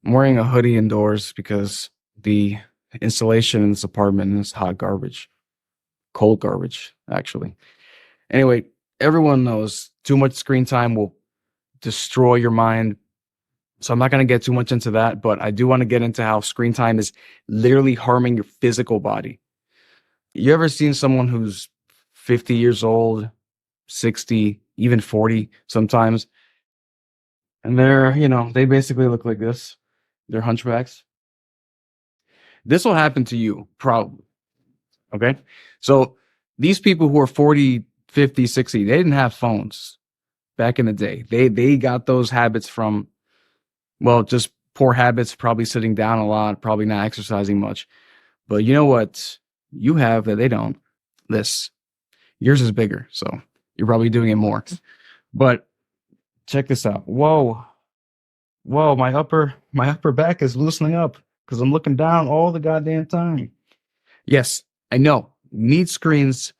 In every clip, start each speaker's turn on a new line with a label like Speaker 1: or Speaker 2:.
Speaker 1: I'm wearing a hoodie indoors because the insulation in this apartment is hot garbage, cold garbage, actually. Anyway, everyone knows too much screen time will destroy your mind. So I'm not going to get too much into that, but I do want to get into how screen time is literally harming your physical body. You ever seen someone who's 50 years old, 60, even 40 sometimes, and they basically look like this. They're hunchbacks. This will happen to you, probably. Okay. So these people who are 40, 50, 60, they didn't have phones back in the day. They got those habits from, well, just poor habits, probably sitting down a lot, probably not exercising much. But you know what you have that they don't? This. Yours is bigger, so you're probably doing it more. But check this out. Whoa. Whoa, my upper back is loosening up because I'm looking down all the goddamn time. Yes, I know. Need screens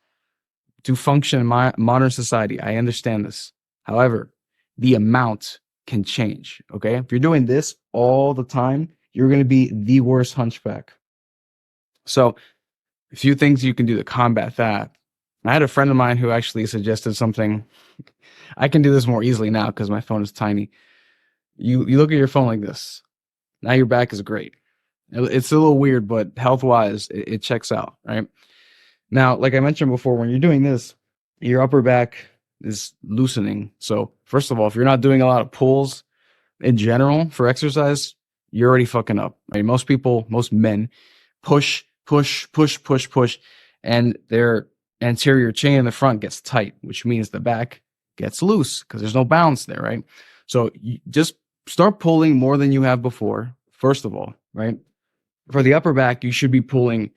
Speaker 1: to function in my modern society. I understand this. However, the amount can change. Okay. If you're doing this all the time, you're going to be the worst hunchback. So, a few things you can do to combat that. I had a friend of mine who actually suggested something. I can do this more easily now because my phone is tiny. You look at your phone like this. Now your back is great. It's a little weird, but health wise, it checks out, right? Now, like I mentioned before, when you're doing this, your upper back is loosening. So, first of all, if you're not doing a lot of pulls in general for exercise, you're already fucking up. Right? Most people, most men, push, push, push, push, push, and their anterior chain in the front gets tight, which means the back gets loose because there's no balance there, right? So, you just start pulling more than you have before, first of all, right? For the upper back, you should be pulling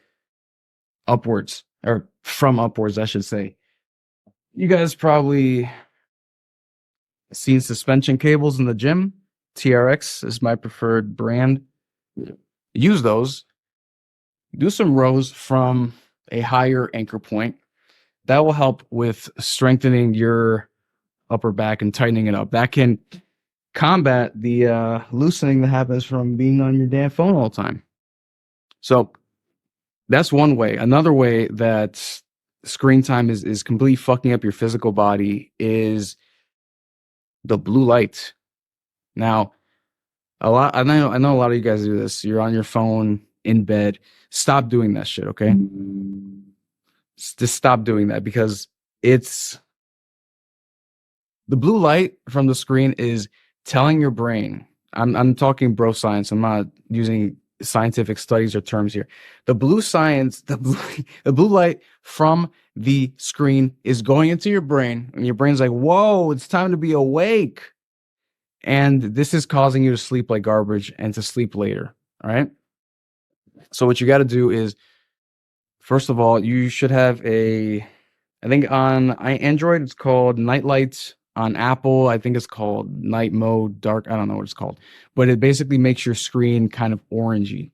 Speaker 1: upwards or from upwards, I should say. You guys probably seen suspension cables in the gym. TRX is my preferred brand. Use those. Do some rows from a higher anchor point. That will help with strengthening your upper back and tightening it up. That can combat the loosening that happens from being on your damn phone all the time. So that's one way. Another way that screen time is completely fucking up your physical body is the blue light. Now, I know a lot of you guys do this. You're on your phone in bed. Stop doing that shit, okay? Just stop doing that because it's the blue light from the screen is telling your brain. I'm talking bro science. I'm not using scientific studies or terms here. The blue science, the blue light from the screen is going into your brain, and your brain's like, "Whoa, it's time to be awake." And this is causing you to sleep like garbage and to sleep later. All right. So what you got to do is, first of all, you should have I think on Android it's called Night Lights. On Apple, I think it's called Night Mode Dark. I don't know what it's called, but it basically makes your screen kind of orangey.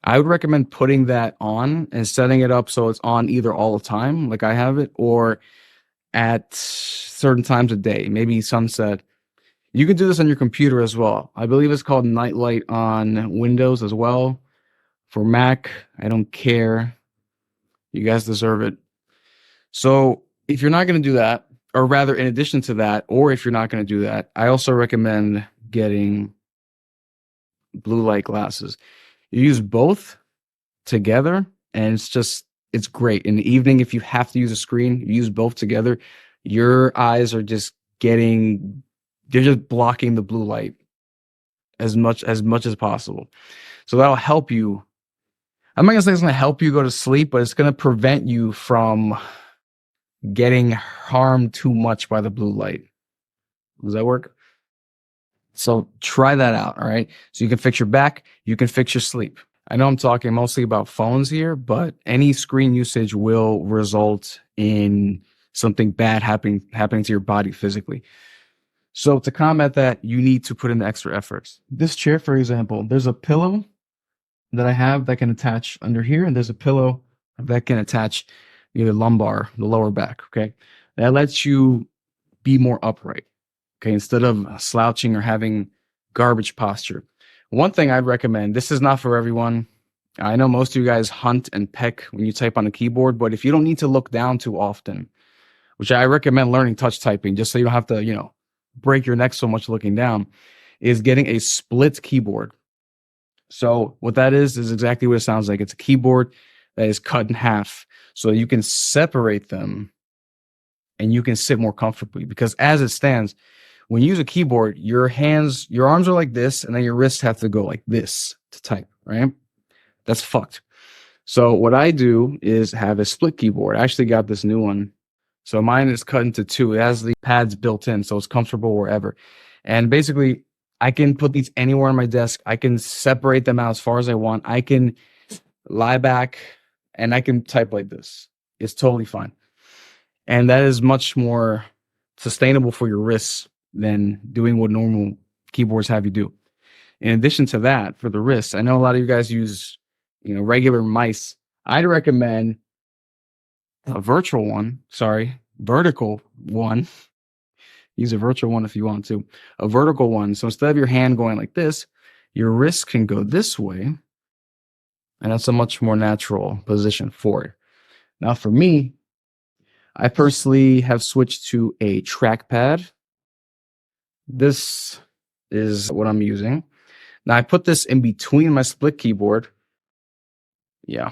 Speaker 1: I would recommend putting that on and setting it up so it's on either all the time, like I have it, or at certain times of day, maybe sunset. You can do this on your computer as well. I believe it's called Nightlight on Windows as well. For Mac, I don't care. You guys deserve it. So if you're not going to do that, or rather, in addition to that, or if you're not going to do that, I also recommend getting blue light glasses. You use both together, and it's great. In the evening, if you have to use a screen, you use both together. Your eyes are they're just blocking the blue light as much as possible. So that'll help you. I'm not gonna say it's gonna help you go to sleep, but it's gonna prevent you from getting harmed too much by the blue light. Does that work? So try that out. All right. So you can fix your back, you can fix your sleep. I know I'm talking mostly about phones here, but any screen usage will result in something bad happening to your body physically. So to combat that, you need to put in the extra efforts. This chair, for example, there's a pillow that I have that can attach under here, and there's a pillow that can attach your lumbar, the lower back. Okay. That lets you be more upright. Okay. Instead of slouching or having garbage posture. One thing I'd recommend, this is not for everyone. I know most of you guys hunt and peck when you type on the keyboard, but if you don't need to look down too often, which I recommend learning touch typing just so you don't have to, break your neck so much looking down, is getting a split keyboard. So what that is exactly what it sounds like. It's a keyboard that is cut in half so you can separate them and you can sit more comfortably. Because as it stands, when you use a keyboard, your arms are like this, and then your wrists have to go like this to type, right? That's fucked. So what I do is have a split keyboard. I actually got this new one. So mine is cut into two. It has the pads built in, so it's comfortable wherever. And basically, I can put these anywhere on my desk. I can separate them out as far as I want. I can lie back and I can type like this. It's totally fine. And that is much more sustainable for your wrists than doing what normal keyboards have you do. In addition to that, for the wrists, I know a lot of you guys use, regular mice. I'd recommend a vertical one. Use a virtual one if you want to. A vertical one. So instead of your hand going like this, your wrist can go this way. And that's a much more natural position for it. Now, for me, I personally have switched to a trackpad. This is what I'm using. Now, I put this in between my split keyboard. Yeah.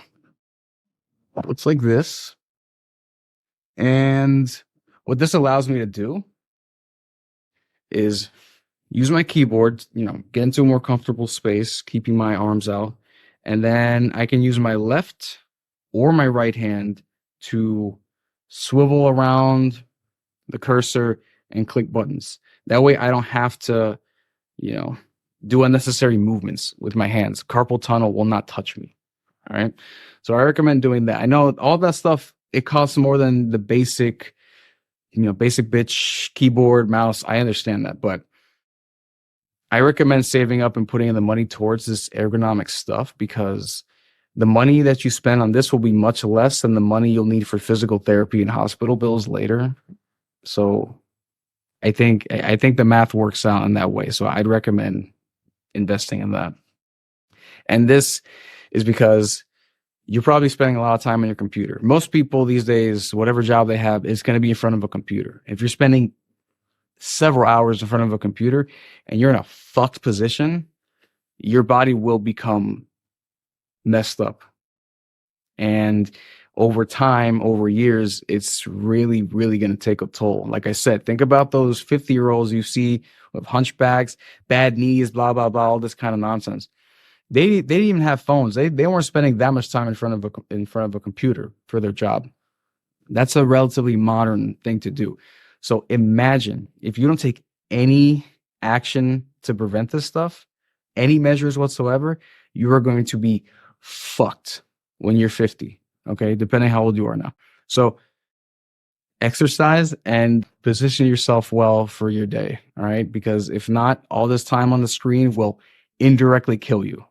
Speaker 1: Looks like this. And what this allows me to do is use my keyboard, get into a more comfortable space, keeping my arms out. And then I can use my left or my right hand to swivel around the cursor and click buttons. That way I don't have to, do unnecessary movements with my hands. Carpal tunnel will not touch me. All right. So I recommend doing that. I know all that stuff, it costs more than the basic bitch keyboard, mouse. I understand that, but I recommend saving up and putting in the money towards this ergonomic stuff, because the money that you spend on this will be much less than the money you'll need for physical therapy and hospital bills later. So I think the math works out in that way. So I'd recommend investing in that. And this is because you're probably spending a lot of time on your computer. Most people these days, whatever job they have, is going to be in front of a computer. If you're spending several hours in front of a computer and you're in a fucked position, your body will become messed up. And over time, over years, it's really, really going to take a toll. Like I said, think about those 50-year-olds you see with hunchbacks, bad knees, blah, blah, blah, all this kind of nonsense. They didn't even have phones. They weren't spending that much time in front of a computer for their job. That's a relatively modern thing to do. So imagine if you don't take any action to prevent this stuff, any measures whatsoever, you are going to be fucked when you're 50. Okay, depending how old you are now. So exercise and position yourself well for your day. All right, because if not, all this time on the screen will indirectly kill you.